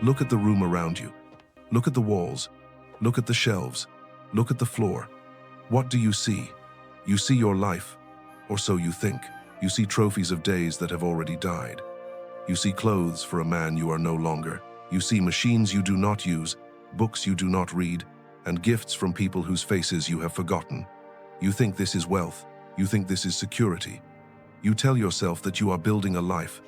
Look at the room around you. Look at the walls. Look at the shelves. Look at the floor. What do you see? You see your life, or so you think. You see trophies of days that have already died. You see clothes for a man you are no longer. You see machines you do not use, books you do not read, and gifts from people whose faces you have forgotten. You think this is wealth. You think this is security. You tell yourself that you are building a life,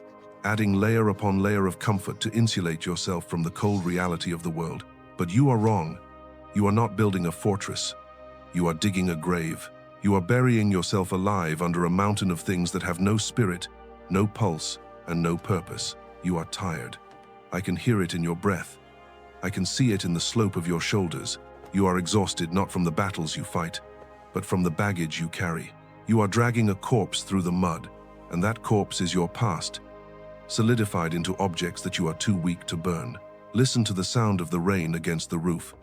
adding layer upon layer of comfort to insulate yourself from the cold reality of the world. But you are wrong. You are not building a fortress. You are digging a grave. You are burying yourself alive under a mountain of things that have no spirit, no pulse, and no purpose. You are tired. I can hear it in your breath. I can see it in the slope of your shoulders. You are exhausted not from the battles you fight, but from the baggage you carry. You are dragging a corpse through the mud, and that corpse is your past, solidified into objects that you are too weak to burn. Listen to the sound of the rain against the roof.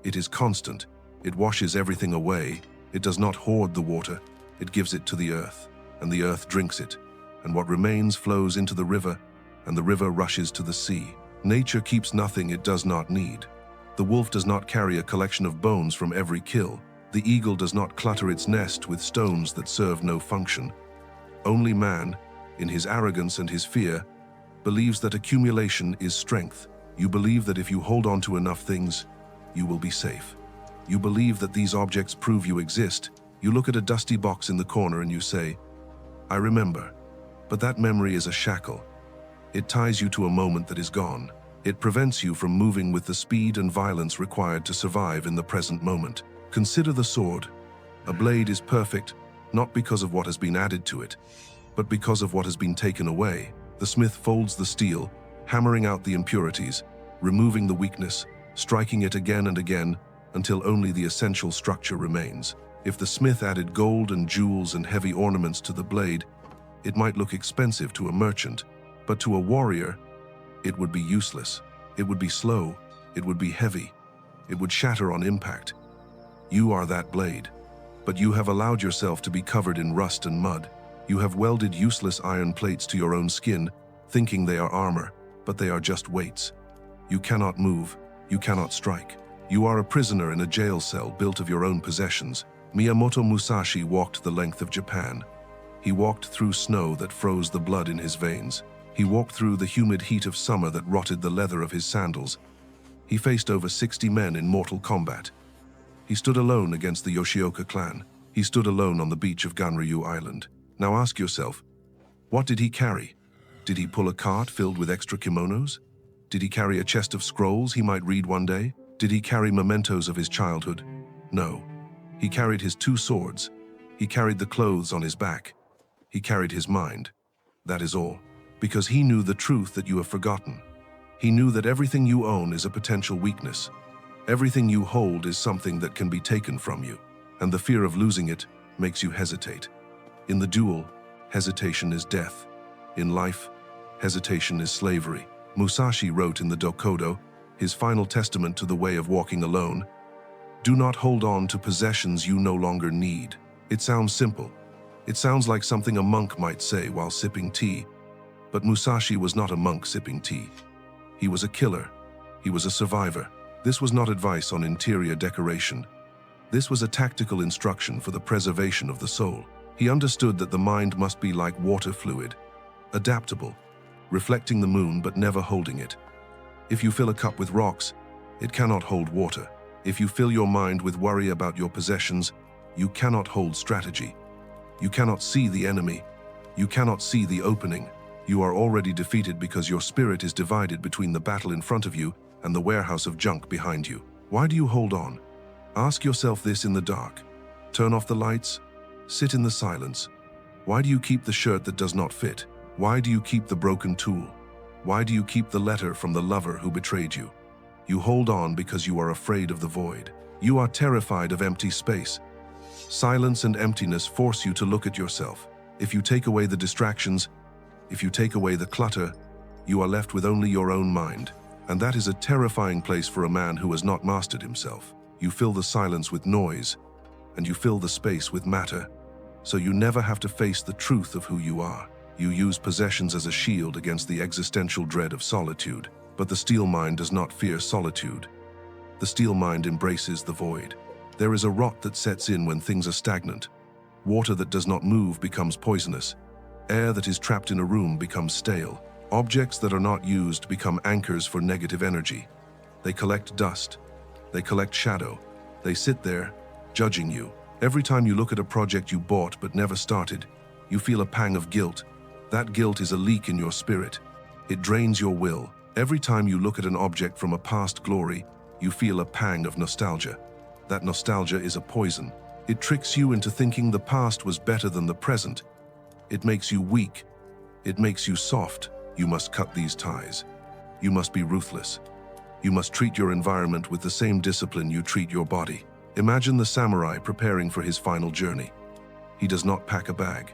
It is constant. It washes everything away. It does not hoard the water. It gives it to the earth, and the earth drinks it, and what remains flows into the river, and the river rushes to the sea. Nature keeps nothing it does not need. The wolf does not carry a collection of bones from every kill. The eagle does not clutter its nest with stones that serve no function. Only man, in his arrogance and his fear, believes that accumulation is strength. You believe that if you hold on to enough things, you will be safe. You believe that these objects prove you exist. You look at a dusty box in the corner and you say, "I remember." But that memory is a shackle. It ties you to a moment that is gone. It prevents you from moving with the speed and violence required to survive in the present moment. Consider the sword. A blade is perfect, not because of what has been added to it, but because of what has been taken away. The smith folds the steel, hammering out the impurities, removing the weakness, striking it again and again until only the essential structure remains. If the smith added gold and jewels and heavy ornaments to the blade, it might look expensive to a merchant, but to a warrior, it would be useless. It would be slow. It would be heavy. It would shatter on impact. You are that blade, but you have allowed yourself to be covered in rust and mud. You have welded useless iron plates to your own skin, thinking they are armor, but they are just weights. You cannot move. You cannot strike. You are a prisoner in a jail cell built of your own possessions. Miyamoto Musashi walked the length of Japan. He walked through snow that froze the blood in his veins. He walked through the humid heat of summer that rotted the leather of his sandals. He faced over 60 men in mortal combat. He stood alone against the Yoshioka clan. He stood alone on the beach of Ganryu Island. Now ask yourself, what did he carry? Did he pull a cart filled with extra kimonos? Did he carry a chest of scrolls he might read one day? Did he carry mementos of his childhood? No. He carried his 2 swords. He carried the clothes on his back. He carried his mind. That is all. Because he knew the truth that you have forgotten. He knew that everything you own is a potential weakness. Everything you hold is something that can be taken from you, and the fear of losing it makes you hesitate. In the duel, hesitation is death. In life, hesitation is slavery. Musashi wrote in the Dokkodo, his final testament to the way of walking alone, "Do not hold on to possessions you no longer need." It sounds simple. It sounds like something a monk might say while sipping tea. But Musashi was not a monk sipping tea. He was a killer. He was a survivor. This was not advice on interior decoration. This was a tactical instruction for the preservation of the soul. He understood that the mind must be like water fluid, adaptable, reflecting the moon but never holding it. If you fill a cup with rocks, it cannot hold water. If you fill your mind with worry about your possessions, you cannot hold strategy. You cannot see the enemy. You cannot see the opening. You are already defeated because your spirit is divided between the battle in front of you and the warehouse of junk behind you. Why do you hold on? Ask yourself this in the dark. Turn off the lights. Sit in the silence. Why do you keep the shirt that does not fit? Why do you keep the broken tool? Why do you keep the letter from the lover who betrayed you? You hold on because you are afraid of the void. You are terrified of empty space. Silence and emptiness force you to look at yourself. If you take away the distractions, if you take away the clutter, you are left with only your own mind. And that is a terrifying place for a man who has not mastered himself. You fill the silence with noise, and you fill the space with matter, so you never have to face the truth of who you are. You use possessions as a shield against the existential dread of solitude. But the steel mind does not fear solitude. The steel mind embraces the void. There is a rot that sets in when things are stagnant. Water that does not move becomes poisonous. Air that is trapped in a room becomes stale. Objects that are not used become anchors for negative energy. They collect dust. They collect shadow. They sit there, judging you. Every time you look at a project you bought but never started, you feel a pang of guilt. That guilt is a leak in your spirit. It drains your will. Every time you look at an object from a past glory, you feel a pang of nostalgia. That nostalgia is a poison. It tricks you into thinking the past was better than the present. It makes you weak. It makes you soft. You must cut these ties. You must be ruthless. You must treat your environment with the same discipline you treat your body. Imagine the samurai preparing for his final journey. He does not pack a bag.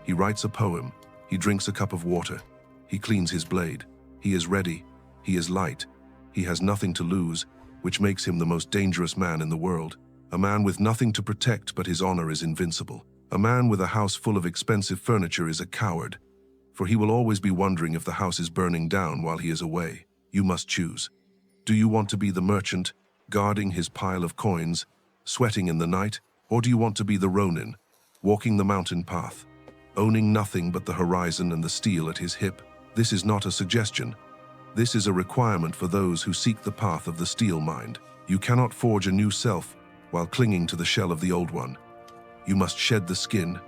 He writes a poem. He drinks a cup of water. He cleans his blade. He is ready. He is light. He has nothing to lose, which makes him the most dangerous man in the world. A man with nothing to protect but his honor is invincible. A man with a house full of expensive furniture is a coward, for he will always be wondering if the house is burning down while he is away. You must choose. Do you want to be the merchant, guarding his pile of coins, sweating in the night, or do you want to be the Ronin, walking the mountain path, owning nothing but the horizon and the steel at his hip? This is not a suggestion. This is a requirement for those who seek the path of the steel mind. You cannot forge a new self while clinging to the shell of the old one. You must shed the skin.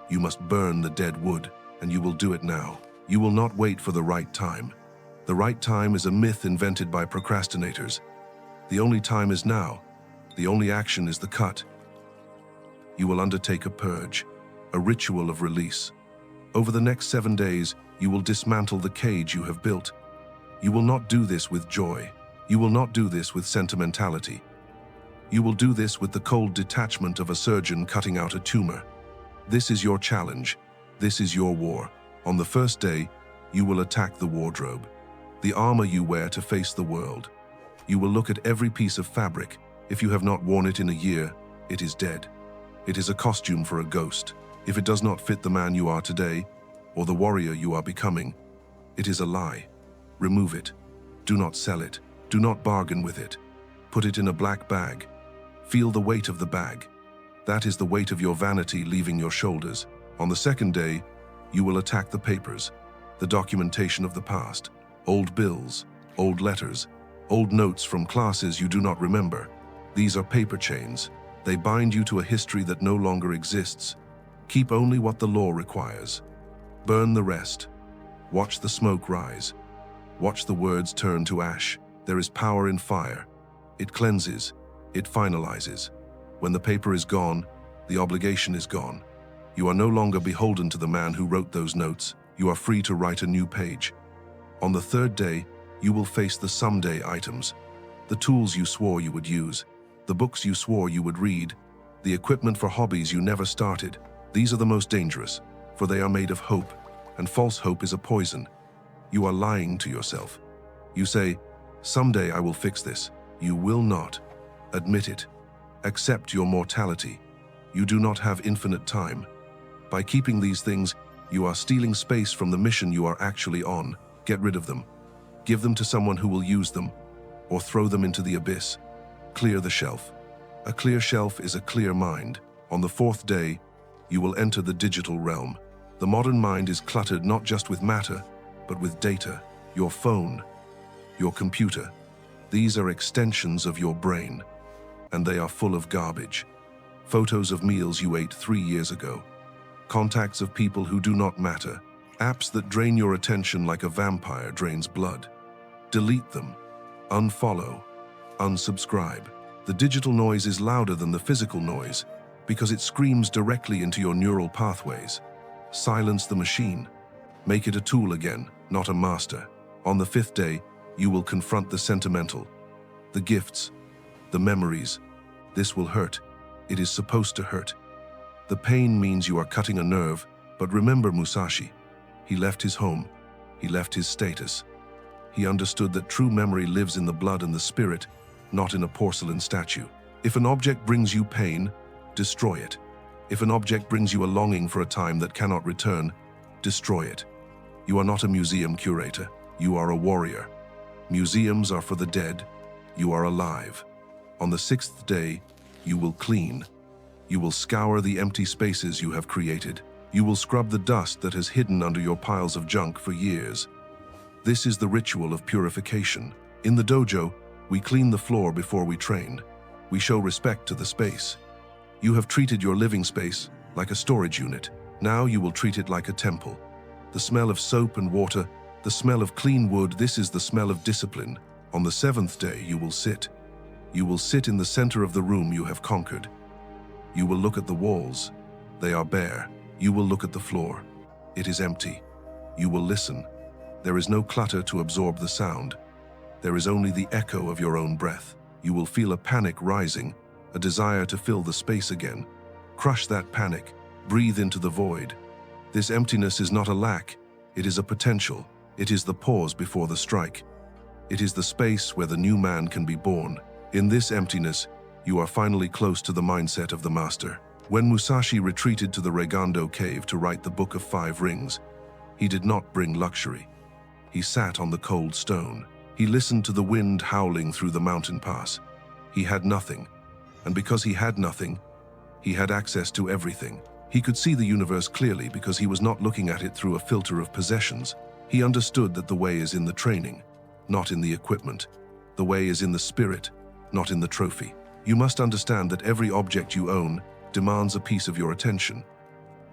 You must burn the dead wood, and you will do it now. You will not wait for the right time. The right time is a myth invented by procrastinators. The only time is now. The only action is the cut. You will undertake a purge, a ritual of release. Over the next 7 days, you will dismantle the cage you have built. You will not do this with joy. You will not do this with sentimentality. You will do this with the cold detachment of a surgeon cutting out a tumor. This is your challenge. This is your war. On the first day, you will attack the wardrobe, the armor you wear to face the world. You will look at every piece of fabric. If you have not worn it in a year, it is dead. It is a costume for a ghost. If it does not fit the man you are today, or the warrior you are becoming, it is a lie. Remove it. Do not sell it. Do not bargain with it. Put it in a black bag. Feel the weight of the bag. That is the weight of your vanity leaving your shoulders. On the second day, you will attack the papers, the documentation of the past, old bills, old letters, old notes from classes you do not remember. These are paper chains. They bind you to a history that no longer exists. Keep only what the law requires. Burn the rest. Watch the smoke rise. Watch the words turn to ash. There is power in fire. It cleanses. It finalizes. When the paper is gone, the obligation is gone. You are no longer beholden to the man who wrote those notes. You are free to write a new page. On the third day, you will face the someday items, the tools you swore you would use, the books you swore you would read, the equipment for hobbies you never started. These are the most dangerous, for they are made of hope, and false hope is a poison. You are lying to yourself. You say, "Someday I will fix this." You will not. Admit it. Accept your mortality. You do not have infinite time. By keeping these things, you are stealing space from the mission you are actually on. Get rid of them. Give them to someone who will use them, or throw them into the abyss. Clear the shelf. A clear shelf is a clear mind. On the fourth day, you will enter the digital realm. The modern mind is cluttered not just with matter, but with data. Your phone, your computer. These are extensions of your brain, and they are full of garbage. Photos of meals you ate 3 years ago. Contacts of people who do not matter. Apps that drain your attention like a vampire drains blood. Delete them. Unfollow. Unsubscribe. The digital noise is louder than the physical noise because it screams directly into your neural pathways. Silence the machine. Make it a tool again, not a master. On the fifth day, you will confront the sentimental, the gifts, the memories. This will hurt. It is supposed to hurt. The pain means you are cutting a nerve, but remember Musashi. He left his home. He left his status. He understood that true memory lives in the blood and the spirit, not in a porcelain statue. If an object brings you pain, destroy it. If an object brings you a longing for a time that cannot return, destroy it. You are not a museum curator. You are a warrior. Museums are for the dead. You are alive. On the sixth day, you will clean. You will scour the empty spaces you have created. You will scrub the dust that has hidden under your piles of junk for years. This is the ritual of purification. In the dojo, we clean the floor before we train. We show respect to the space. You have treated your living space like a storage unit. Now you will treat it like a temple. The smell of soap and water, the smell of clean wood, this is the smell of discipline. On the seventh day, you will sit. You will sit in the center of the room you have conquered. You will look at the walls. They are bare. You will look at the floor. It is empty. You will listen. There is no clutter to absorb the sound. There is only the echo of your own breath. You will feel a panic rising, a desire to fill the space again. Crush that panic. Breathe into the void. This emptiness is not a lack. It is a potential. It is the pause before the strike. It is the space where the new man can be born. In this emptiness, you are finally close to the mindset of the master. When Musashi retreated to the Regando cave to write the Book of Five Rings, he did not bring luxury. He sat on the cold stone. He listened to the wind howling through the mountain pass. He had nothing, and because he had nothing, he had access to everything. He could see the universe clearly because he was not looking at it through a filter of possessions. He understood that the way is in the training, not in the equipment. The way is in the spirit, not in the trophy. You must understand that every object you own demands a piece of your attention.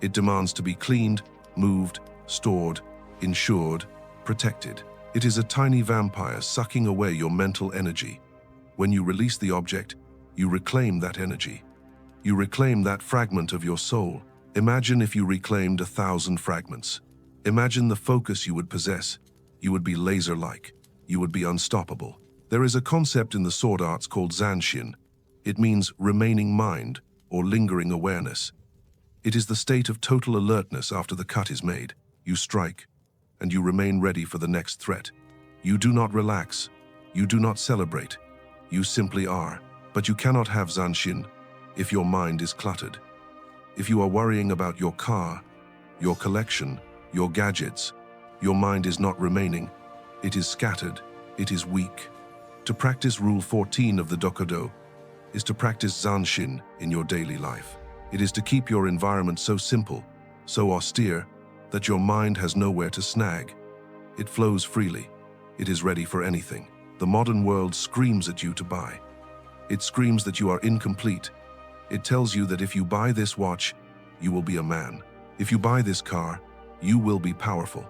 It demands to be cleaned, moved, stored, insured, protected. It is a tiny vampire sucking away your mental energy. When you release the object, you reclaim that energy. You reclaim that fragment of your soul. Imagine if you reclaimed 1,000 fragments. Imagine the focus you would possess. You would be laser-like. You would be unstoppable. There is a concept in the sword arts called zanshin. It means remaining mind or lingering awareness. It is the state of total alertness after the cut is made. You strike, and you remain ready for the next threat. You do not relax. You do not celebrate. You simply are. But you cannot have zanshin if your mind is cluttered. If you are worrying about your car, your collection, your gadgets, your mind is not remaining. It is scattered. It is weak. To practice Rule 14 of the Dokkodo is to practice zanshin in your daily life. It is to keep your environment so simple, so austere, that your mind has nowhere to snag. It flows freely. It is ready for anything. The modern world screams at you to buy. It screams that you are incomplete. It tells you that if you buy this watch, you will be a man. If you buy this car, you will be powerful.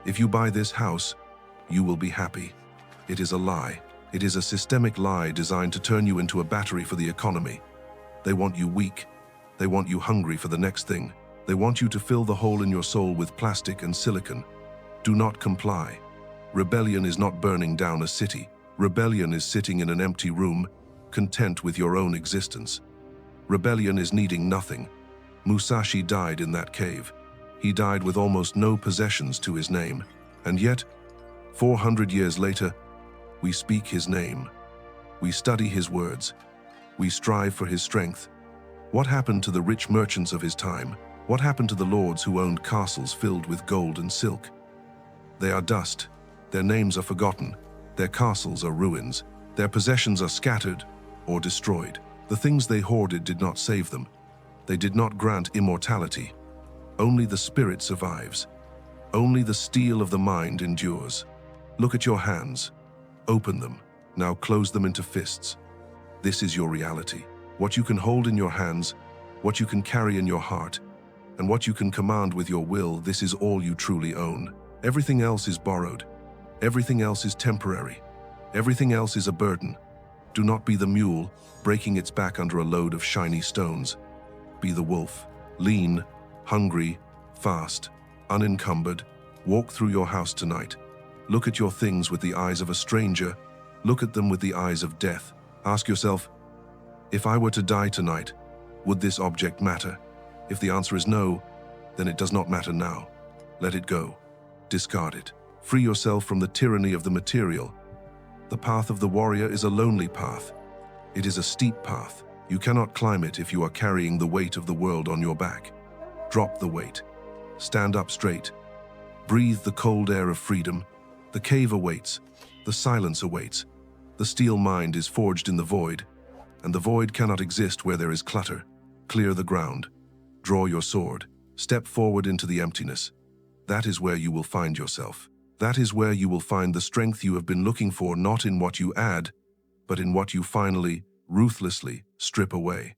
If you buy this house, you will be happy. It is a lie. It is a systemic lie designed to turn you into a battery for the economy. They want you weak. They want you hungry for the next thing. They want you to fill the hole in your soul with plastic and silicon. Do not comply. Rebellion is not burning down a city. Rebellion is sitting in an empty room, content with your own existence. Rebellion is needing nothing. Musashi died in that cave. He died with almost no possessions to his name. And yet, 400 years later, we speak his name. We study his words. We strive for his strength. What happened to the rich merchants of his time? What happened to the lords who owned castles filled with gold and silk? They are dust. Their names are forgotten. Their castles are ruins. Their possessions are scattered or destroyed. The things they hoarded did not save them. They did not grant immortality. Only the spirit survives. Only the steel of the mind endures. Look at your hands. Open them. Now close them into fists. This is your reality. What you can hold in your hands, what you can carry in your heart, and what you can command with your will, this is all you truly own. Everything else is borrowed. Everything else is temporary. Everything else is a burden. Do not be the mule, breaking its back under a load of shiny stones. Be the wolf, lean, hungry, fast, unencumbered. Walk through your house tonight. Look at your things with the eyes of a stranger. Look at them with the eyes of death. Ask yourself, if I were to die tonight, would this object matter? If the answer is no, then it does not matter now. Let it go. Discard it. Free yourself from the tyranny of the material. The path of the warrior is a lonely path. It is a steep path. You cannot climb it if you are carrying the weight of the world on your back. Drop the weight. Stand up straight. Breathe the cold air of freedom. The cave awaits. The silence awaits. The steel mind is forged in the void, and the void cannot exist where there is clutter. Clear the ground. Draw your sword. Step forward into the emptiness. That is where you will find yourself. That is where you will find the strength you have been looking for, not in what you add, but in what you finally, ruthlessly strip away.